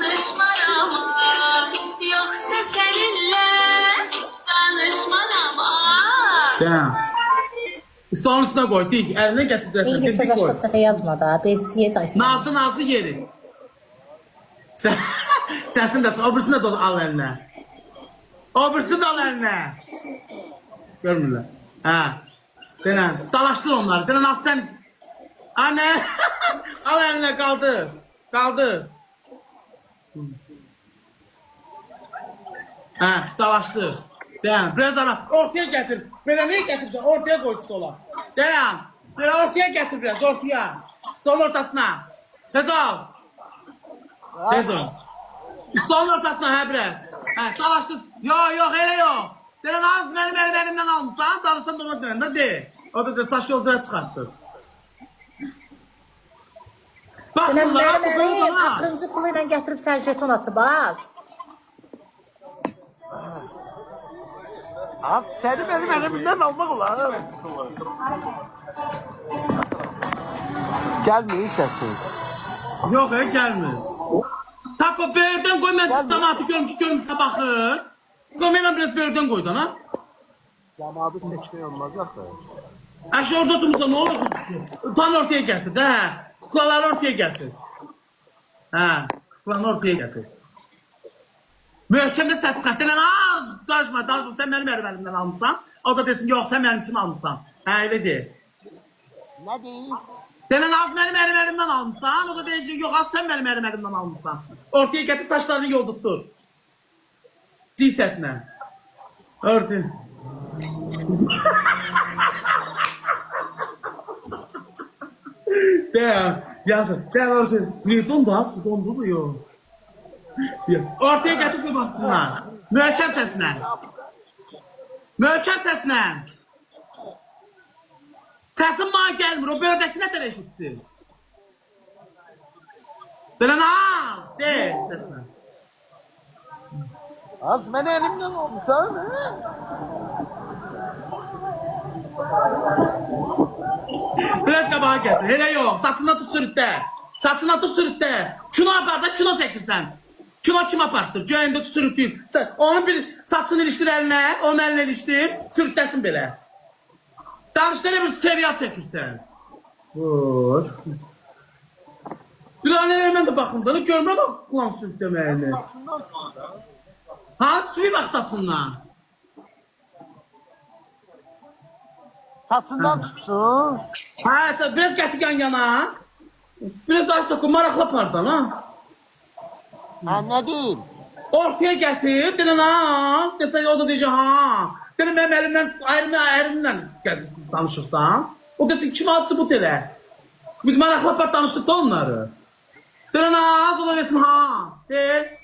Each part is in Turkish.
danışmam ama yoksa seninle danışmam ama. Tamam. Stolun üstüne koy, dik. Eline getireceksin. İyi söz Dik koy. aşağıda yazma da. Bezdiye dayısın. Nazlı yeri. Sensin de öbürsünü de al eline. Öbürsünü de al eline. Görmürler. Ha. Denen, dalaştır onları. Denen az sen. Anne. Al eline kaldı. Kaldı. Ha, dalaştır. Dayan, biraz ara. Ortaya getir. Böyle neyi getireceksin? Ortaya koy stola. Dayan. Böyle ortaya getir biraz, ortaya. Stolun ortasına. Tez ol. Tez ol. Stolun ortasına ha biraz. Ha, dalaştır. Yok, hele yok. Denen az benim elimden almışsan, dalırsan da ona dönen de de. O da saç yolda çıkarttır. Bak Dönəm bunlara mənim sıkıntı əlim var. axırıncı pulu ilə gətirib sən jeton atıb az. Az seni benim elimden almak ulan. Gelmeyin sesin. Yok gelmir. Tako böğürden koy, ben damatı görmüşse bakır. Koy bana biraz böğürden koydun ha. Damadı çekmeyi olmaz yakın. Aşı orada oturmuşsa ne olur? Utan ortaya getir de ha. Kuklaları ortaya getir. Ha, kuklaları ortaya getir. Möhkemde set çıxart. Denən az danışma. Sen benim elimden almışsan. O da desin yok sen benim için almışsan. Ha öyle de. Ne diyeyim? Denən az benim elimden almışsan. O da desin yok az sen benim elimden almışsan. Ortaya getir, saçlarını yoldurtur. Zil sesine. Ortaya. Devam. Yazın. Devam ortaya. Bir dondu mu yok? Ortaya getir bir baksınlar. Möhkəm sesle. Möhkəm sesle. Sesin bana gelmir. O böyürdeki ne tane eşitsin? Denen az. De sesle. Az beni elimden almış ha. Biraz kabağa getir. Hele yok. Saçından tut sürütte. Saçından tut sürütte. Kino apar da kino çekirsen. Kino kim apartır? Göğünde tut sürütün. Onun bir saçını iliştir eline. Onun eline iliştir. Sürüttesin böyle. Danıştığına bir serial çekirsen. Vur. Bir an hemen de bakımdığını görmüyor bak kulağın sürütlemeyini. Ha? Bir bak saçından. Saçından tutsun. Ha sen biraz getir yan yana. Biraz daha sokun marakla pardan ha. Ha ne diyeyim? Ortaya getir, denen az. Desen o da diyecek ha. Denen benim elimden ayrımdan danışırsan. O desin kim azdı bu tele? Bir marakla part danıştık da onları. Denen az, o da desin ha. De.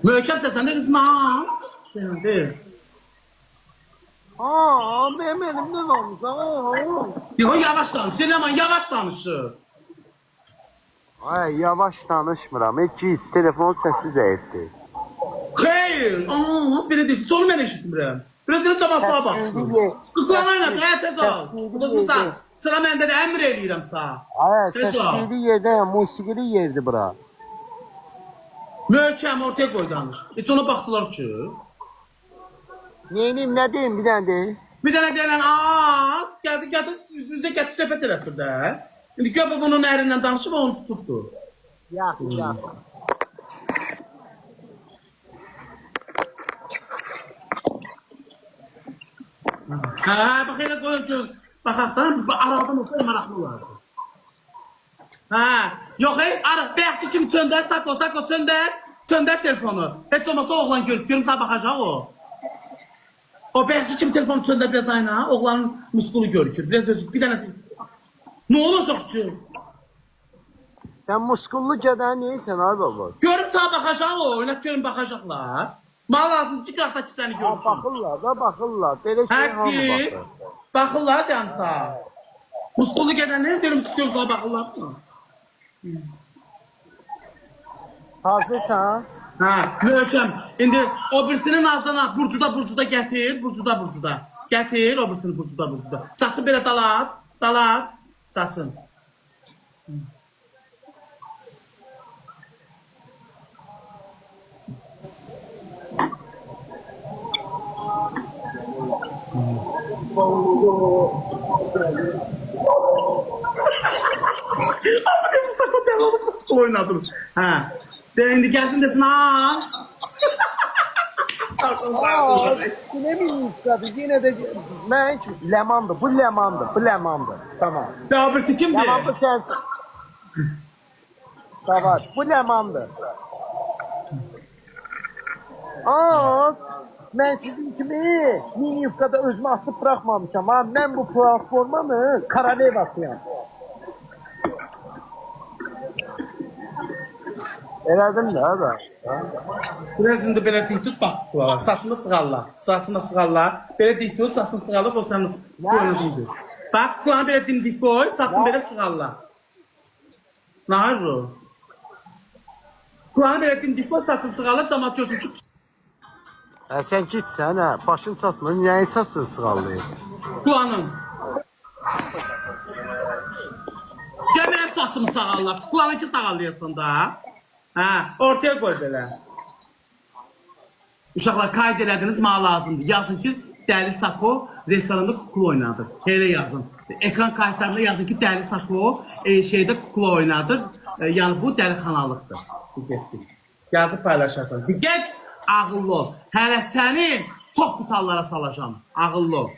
Möhkəm səsən de desin ha. De. Aa benim elimden almış ha. Diyor yavaş danış. Süleyman yavaş danışır. Ay yavaş danışmıram. Hiç telefon sesi zayıftı. Hayır. Aa, biri desin. Sonu ben eşitmirəm. Biraz da cavablara baksın. Kıklanayla hə tez ol. Dostum sıra məndə də əmr eləyirəm sağ. Ay Tez ol. sesli yerde, musikili yerdi bura. Möhkəm ortaya koy danış. Heç ona baxdılar ki. Neyim ne diyeyim bir tane değil. Bir dənə deyilən az. Gəldi yüzünüzdə gətir söhbət elətdir də. İndi gör bunun ərindən danışıb onu tutubdu. Yak. Hə, bax elə qoyun ki. Baxaqdan aradan olsa maraqlı olardı. Hə, yox ara bəyəxti kimi çöndər, sako çöndər telefonu. Heç olmasa oğlan görüm sağ baxacaq o. O bəyəxti kimi telefonu çöndər biraz ayna, oğlanın muskulu görükür. Biraz özü bir dənəsi. Ne olacaq ki? Sen muskullu geden neysen abi baba? Görüp sağ baxacaq o, oynat görüm baxacaqlar. Mal lazım ki qaqdakı səni Ha, görsün. bakırlar. Böyle şey hamı Həqqi. bakır. Baxırlar sən sağ. Muskulu gedənləri görüm tutuyorum sağ baxırlar mı? Hazırsan. Ha, möhkəm. İndi o birisini nazlana burcuda gətir, burcuda. Gətir o birisini burcuda. Saçı belə dalat. Saçın. Ama ne bu sakın oynadım. Ha. De indi gelsin desin ha. Aa, ne minifkadı yine de ben Lemandı, bu Lemandı, bu Lemandı. Tamam. Ya birisi kimdi? Lemandı sensin. Tamam, bu Lemandı. Aa, ben sizin kimi minifkada özümü asıp bırakmamışım ha. Ben bu platformanı Karalevasıyam. Elədim də abi. Biraz indi belə dik tut bax qulağa. Saçını sığalla. Saçını sığalla. Belə dik tut, saçını sığalla, o sənin boynu dik tut. Bax qulağını belə dimdik qoy, saçını belə sığalla. Nə olur? Qulağını belə dimdik qoy, saçını sığalla, camaat görsün ki, Sən gitsən hə, başın çatmır, nəyi saçını sığallayır? qulağının. Gəl mənim saçımı sağalla. Qulağını ki sağallayasın da. Hə, ortaya qoy belə. Uşaqlar kayd elədiniz, mənə lazımdır. Yazın ki, Dəli Sako restoranda kukla oynadır. Elə yazın. Ekran kayıtlarında yazın ki, Dəli Sako şeydə kukla oynadır. Yəni bu dəlixanalıqdır. Diqqətli. Yazıb paylaşarsan. Diqqət, ağıllı ol. Hələ səni çox pis hallara salacağım. Ağıllı ol.